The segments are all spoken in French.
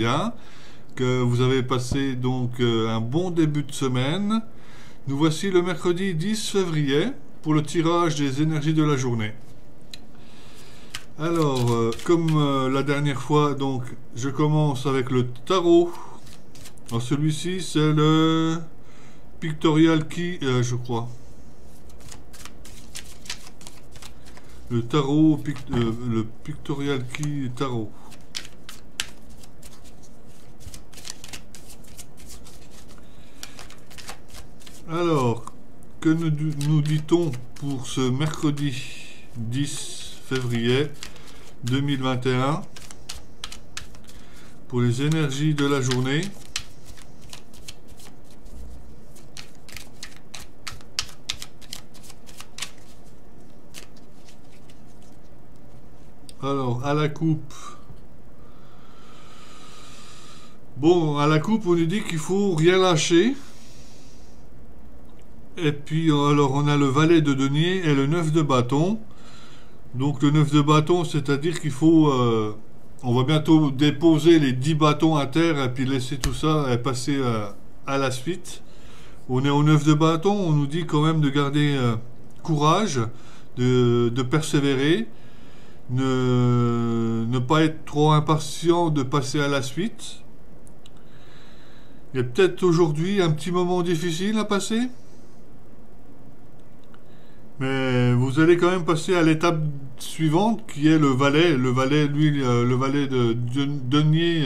bien, que vous avez passé donc un bon début de semaine. Nous voici le mercredi 10 février pour le tirage des énergies de la journée. Alors, comme la dernière fois, donc je commence avec le tarot. Alors celui-ci c'est le Pictorial Key, je crois. Le tarot, le Pictorial Key tarot. Alors, que nous dit-on pour ce mercredi 10 février 2021 pour les énergies de la journée? Alors, à la coupe. Bon, à la coupe, on nous dit qu'il faut rien lâcher. Et puis, alors, on a le valet de denier et le 9 de bâton. Donc, le 9 de bâton, c'est-à-dire qu'il faut... on va bientôt déposer les 10 bâtons à terre et puis laisser tout ça et passer à la suite. On est au 9 de bâton, on nous dit quand même de garder courage, de persévérer. Ne pas être trop impatient de passer à la suite. Il y a peut-être aujourd'hui un petit moment difficile à passer, mais vous allez quand même passer à l'étape suivante qui est le valet. Le valet, lui, le valet de denier,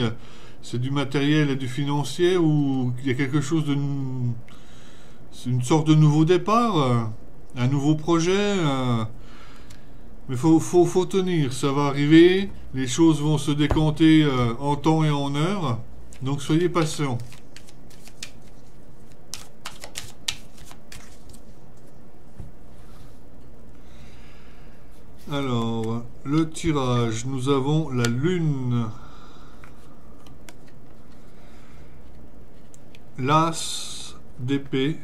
c'est du matériel et du financier, où il y a quelque chose de... C'est une sorte de nouveau départ, un nouveau projet... Mais faut tenir, ça va arriver, les choses vont se décompter en temps et en heure, donc soyez patients. Alors, le tirage, nous avons la lune, l'as d'épée,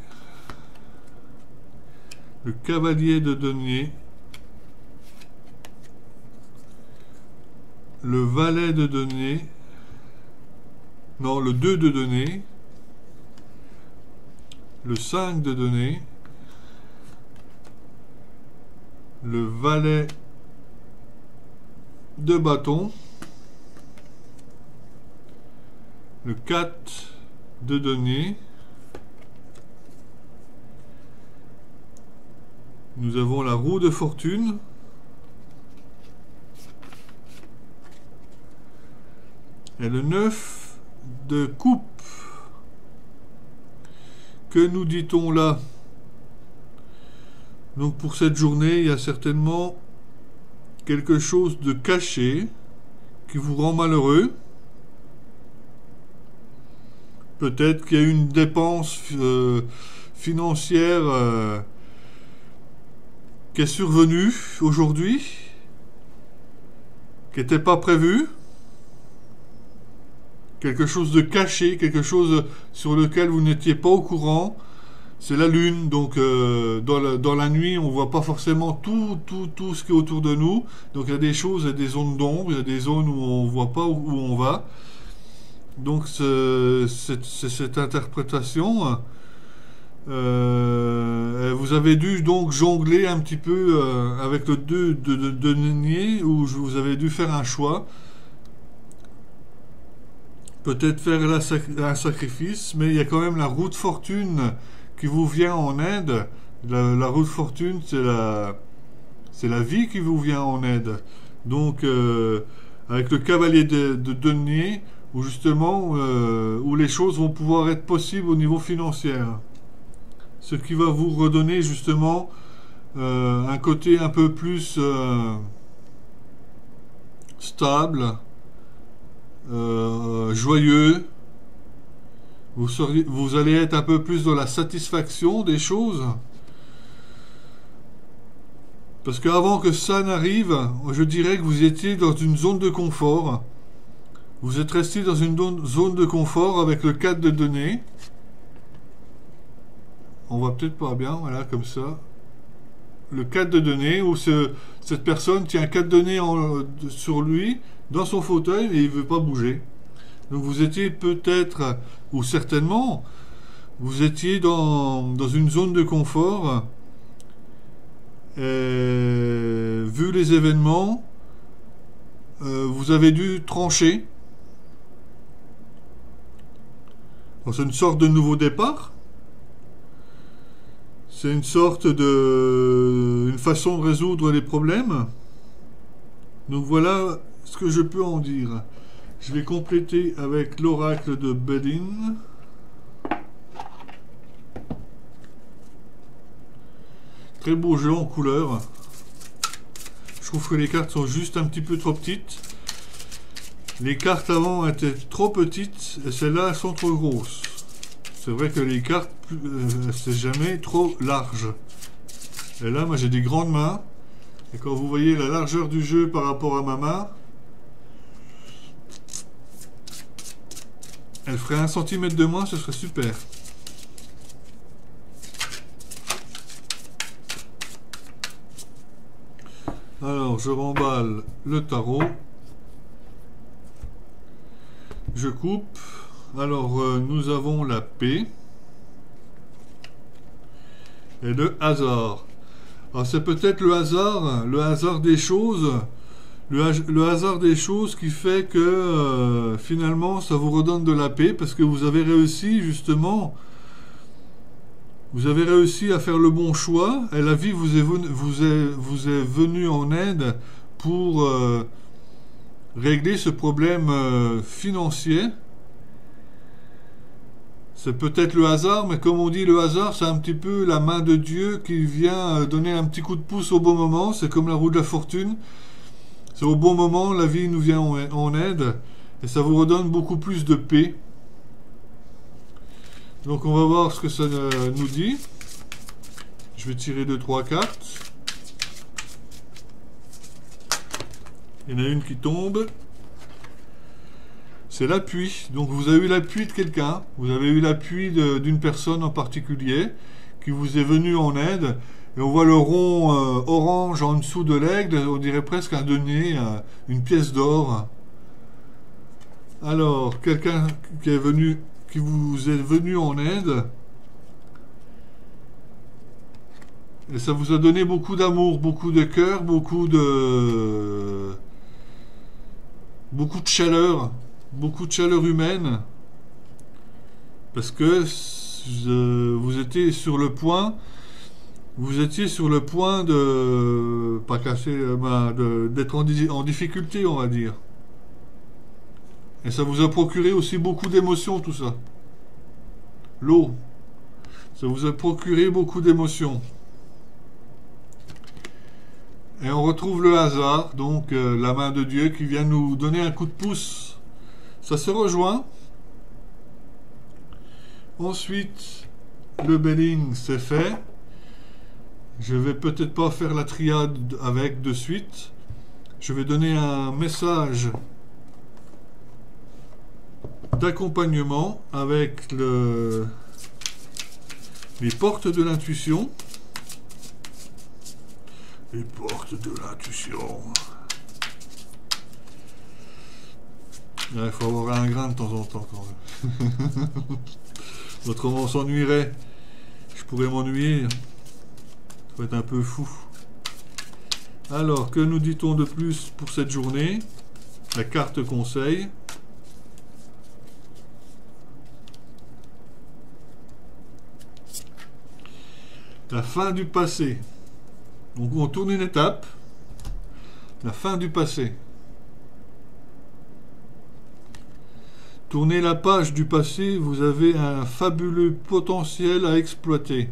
le cavalier de denier, le valet de denier, non, le 2 de denier, le 5 de denier, le valet de bâton, le 4 de denier, nous avons la roue de fortune, et le 9 de coupe. Que nous dit-on là? Donc pour cette journée, il y a certainement quelque chose de caché qui vous rend malheureux. Peut-être qu'il y a une dépense financière qui est survenue aujourd'hui, qui n'était pas prévue. Quelque chose de caché, quelque chose sur lequel vous n'étiez pas au courant. C'est la lune, donc dans la nuit, on ne voit pas forcément tout ce qui est autour de nous. Donc il y a des choses, il y a des zones d'ombre, il y a des zones où on ne voit pas où on va. Donc c'est cette interprétation. Vous avez dû donc jongler un petit peu avec le 2 de denier, où vous avez dû faire un choix. Peut-être faire un sacrifice, mais il y a quand même la roue de fortune qui vous vient en aide. La roue de fortune, c'est la vie qui vous vient en aide. Donc, avec le cavalier de denier, où justement, où les choses vont pouvoir être possibles au niveau financier. Ce qui va vous redonner justement un côté un peu plus stable, joyeux. Vous allez être un peu plus dans la satisfaction des choses, parce qu'avant que ça n'arrive, je dirais que vous étiez dans une zone de confort. Vous êtes resté dans une zone de confort avec le 4 de denier. On voit peut-être pas bien, voilà, comme ça. Le 4 de denier, où cette personne tient un 4 de denier sur lui, dans son fauteuil, et il veut pas bouger. Donc vous étiez peut-être, ou certainement, vous étiez dans une zone de confort. Et, vu les événements, vous avez dû trancher. C'est une sorte de nouveau départ. C'est une sorte une façon de résoudre les problèmes. Donc voilà ce que je peux en dire. Je vais compléter avec l'oracle de Belin. Très beau jeu en couleur. Je trouve que les cartes sont juste un petit peu trop petites. Les cartes avant étaient trop petites et celles-là sont trop grosses. C'est vrai que les cartes, c'est jamais trop large. Et là, moi j'ai des grandes mains. Et quand vous voyez la largeur du jeu par rapport à ma main, elle ferait 1 cm de moins, ce serait super. Alors, je remballe le tarot. Je coupe. Alors, nous avons la paix et le hasard. Alors, c'est peut-être le hasard des choses, le hasard des choses qui fait que finalement, ça vous redonne de la paix parce que vous avez réussi justement, vous avez réussi à faire le bon choix et la vie vous est venue en aide pour régler ce problème financier. C'est peut-être le hasard, mais comme on dit, le hasard, c'est un petit peu la main de Dieu qui vient donner un petit coup de pouce au bon moment. C'est comme la roue de la fortune. C'est au bon moment, la vie nous vient en aide et ça vous redonne beaucoup plus de paix. Donc on va voir ce que ça nous dit. Je vais tirer 2-3 cartes. Il y en a une qui tombe. C'est l'appui. Donc vous avez eu l'appui de quelqu'un, vous avez eu l'appui d'une personne en particulier qui vous est venue en aide. Et on voit le rond orange en dessous de l'aigle, on dirait presque un denier, une pièce d'or. Alors, quelqu'un qui vous est venu en aide. Et ça vous a donné beaucoup d'amour, beaucoup de cœur, beaucoup de chaleur. Beaucoup de chaleur humaine parce que vous étiez sur le point de pas casser d'être en difficulté, on va dire, et ça vous a procuré aussi beaucoup d'émotions, tout ça. L'eau, ça vous a procuré beaucoup d'émotions. Et on retrouve le hasard, donc la main de Dieu qui vient nous donner un coup de pouce. Ça se rejoint. Ensuite, le belling, c'est fait. Je vais peut-être pas faire la triade avec de suite. Je vais donner un message d'accompagnement avec les portes de l'intuition. Les portes de l'intuition. Il faut avoir un grain de temps en temps quand même. Autrement on s'ennuierait. Je pourrais m'ennuyer. Ça va être un peu fou. Alors, que nous dit-on de plus pour cette journée? La carte conseil. La fin du passé. Donc on tourne une étape. La fin du passé. Tournez la page du passé, vous avez un fabuleux potentiel à exploiter.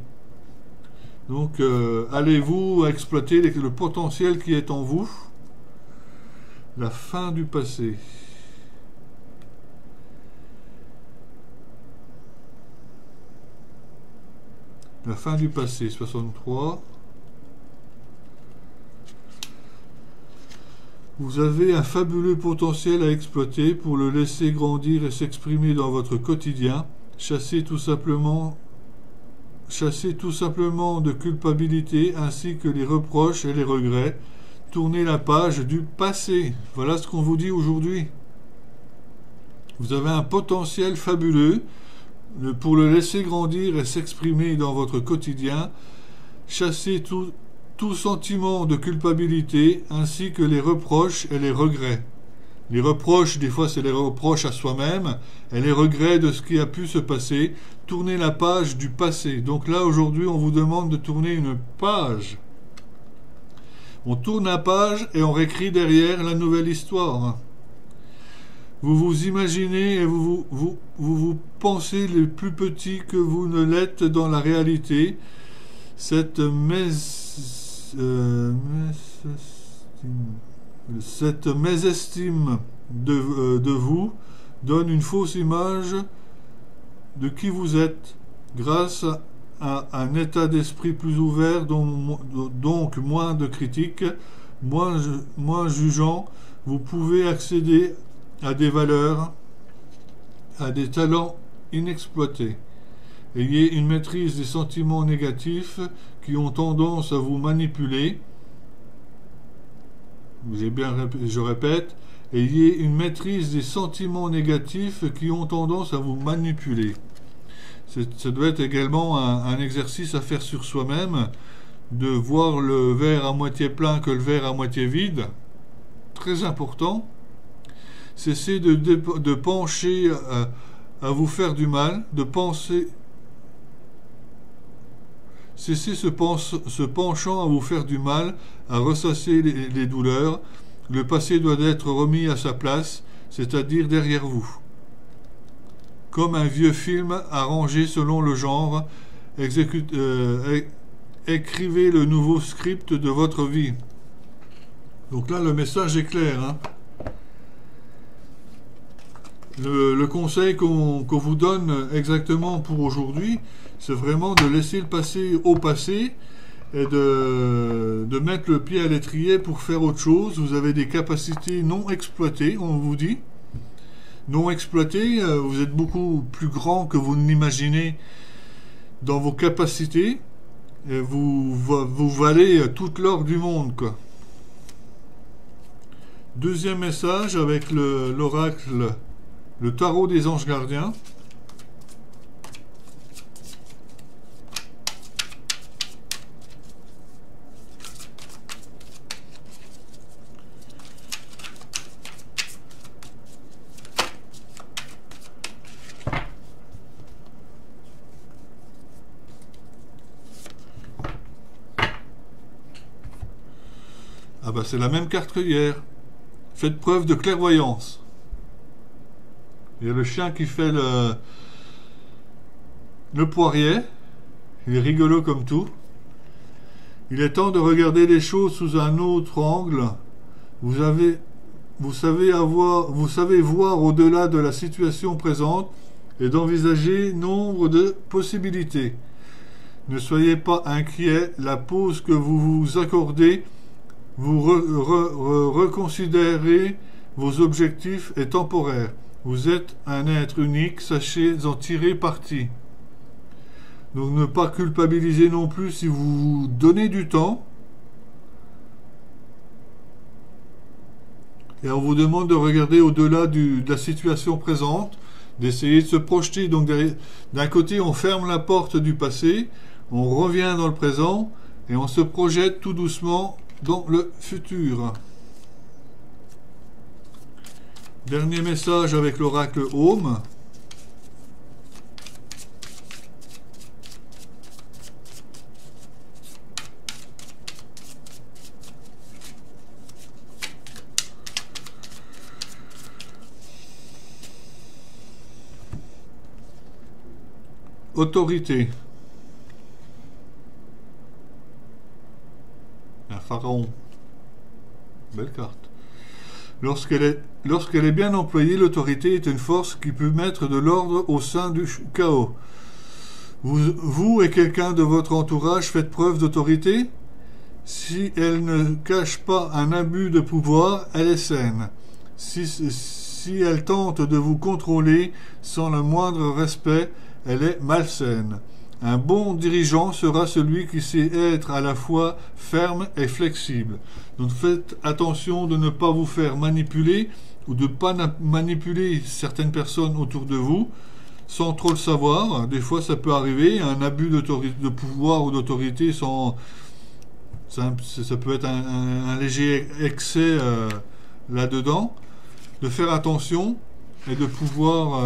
Donc, allez-vous exploiter le potentiel qui est en vous. La fin du passé. La fin du passé, 63. Vous avez un fabuleux potentiel à exploiter pour le laisser grandir et s'exprimer dans votre quotidien. Chassez tout simplement de culpabilité ainsi que les reproches et les regrets. Tournez la page du passé. Voilà ce qu'on vous dit aujourd'hui. Vous avez un potentiel fabuleux pour le laisser grandir et s'exprimer dans votre quotidien. Chassez tout sentiment de culpabilité ainsi que les reproches et les regrets. Les reproches, des fois, c'est les reproches à soi-même et les regrets de ce qui a pu se passer. Tournez la page du passé. Donc là, aujourd'hui, on vous demande de tourner une page. On tourne la page et on réécrit derrière la nouvelle histoire. Vous vous imaginez et vous pensez les plus petits que vous ne l'êtes dans la réalité. Cette mésestime de vous donne une fausse image de qui vous êtes grâce à un état d'esprit plus ouvert, donc moins de critiques, moins jugeant. Vous pouvez accéder à des valeurs, à des talents inexploités. Ayez une maîtrise des sentiments négatifs qui ont tendance à vous manipuler. Je répète, ayez une maîtrise des sentiments négatifs qui ont tendance à vous manipuler. Ça doit être également un exercice à faire sur soi-même, de voir le verre à moitié plein que le verre à moitié vide. Très important. Cessez de pencher à vous faire du mal, de penser. Cessez ce penchant à vous faire du mal, à ressasser les douleurs. Le passé doit être remis à sa place, c'est-à-dire derrière vous. Comme un vieux film arrangé selon le genre, écrivez le nouveau script de votre vie. Donc là, le message est clair, hein. Le conseil qu'on vous donne exactement pour aujourd'hui, c'est vraiment de laisser le passé au passé et de mettre le pied à l'étrier pour faire autre chose. Vous avez des capacités non exploitées, on vous dit. Non exploitées, vous êtes beaucoup plus grand que vous ne l'imaginez dans vos capacités. Et vous valez toute l'or du monde, quoi. Deuxième message avec l'oracle, le tarot des anges gardiens. Ah bah c'est la même carte que hier. Faites preuve de clairvoyance. Il y a le chien qui fait le poirier. Il est rigolo comme tout. Il est temps de regarder les choses sous un autre angle. Vous savez voir au-delà de la situation présente et d'envisager nombre de possibilités. Ne soyez pas inquiets, la pause que vous vous accordez, vous reconsidérez vos objectifs est temporaire. Vous êtes un être unique, sachez en tirer parti. Donc ne pas culpabiliser non plus si vous vous donnez du temps. Et on vous demande de regarder au-delà de la situation présente, d'essayer de se projeter. Donc d'un côté, on ferme la porte du passé, on revient dans le présent et on se projette tout doucement dans le futur. Dernier message avec l'oracle Home. Autorité. Un pharaon. Belle carte. Lorsqu'elle est bien employée, l'autorité est une force qui peut mettre de l'ordre au sein du chaos. Vous et quelqu'un de votre entourage faites preuve d'autorité. Si elle ne cache pas un abus de pouvoir, elle est saine. Si elle tente de vous contrôler sans le moindre respect, elle est malsaine. Un bon dirigeant sera celui qui sait être à la fois ferme et flexible. Donc faites attention de ne pas vous faire manipuler. ou de ne pas manipuler certaines personnes autour de vous sans trop le savoir. Des fois, ça peut arriver, un abus de pouvoir ou d'autorité ça peut être un léger excès là-dedans. De faire attention et de pouvoir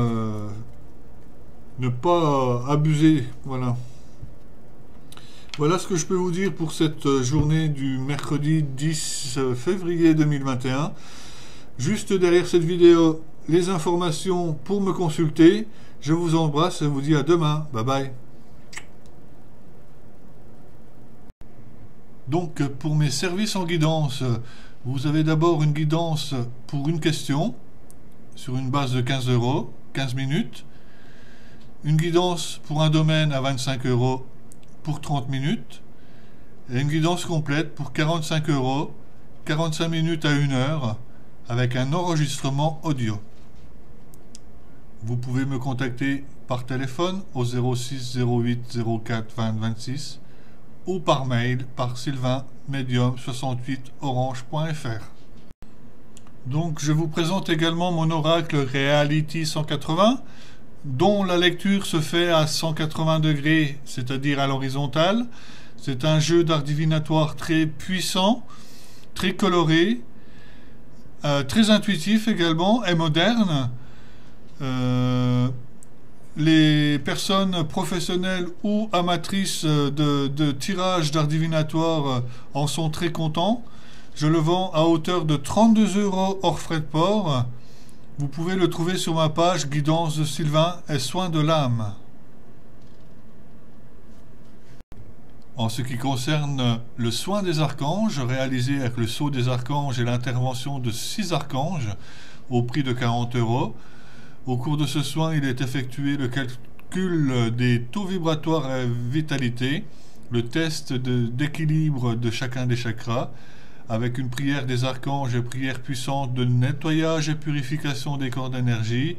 ne pas abuser. Voilà. Voilà ce que je peux vous dire pour cette journée du mercredi 10 février 2021. Juste derrière cette vidéo, les informations pour me consulter. Je vous embrasse et vous dis à demain. Bye bye. Donc pour mes services en guidance, vous avez d'abord une guidance pour une question sur une base de 15 €, 15 minutes. Une guidance pour un domaine à 25 € pour 30 minutes. Et une guidance complète pour 45 €, 45 minutes à 1 heure, avec un enregistrement audio. Vous pouvez me contacter par téléphone au 06 08 04 20 26 ou par mail par sylvain-medium68orange.fr. Donc je vous présente également mon oracle Reality 180, dont la lecture se fait à 180 degrés, c'est-à-dire à l'horizontale. C'est un jeu d'art divinatoire très puissant, très coloré, très intuitif également et moderne. Les personnes professionnelles ou amatrices de tirage d'art divinatoire en sont très contents. Je le vends à hauteur de 32 € hors frais de port. Vous pouvez le trouver sur ma page Guidance de Sylvain et Soins de l'âme. En ce qui concerne le soin des archanges, réalisé avec le sceau des archanges et l'intervention de 6 archanges au prix de 40 €, au cours de ce soin, il est effectué le calcul des taux vibratoires et vitalité, le test d'équilibre de chacun des chakras, avec une prière des archanges et prière puissante de nettoyage et purification des corps d'énergie,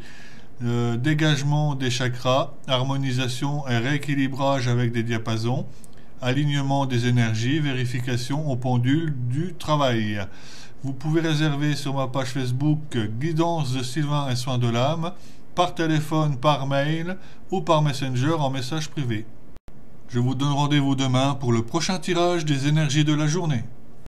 dégagement des chakras, harmonisation et rééquilibrage avec des diapasons, alignement des énergies, vérification au pendule du travail. Vous pouvez réserver sur ma page Facebook Guidance de Sylvain et Soins de l'âme, par téléphone, par mail ou par Messenger en message privé. Je vous donne rendez-vous demain pour le prochain tirage des énergies de la journée.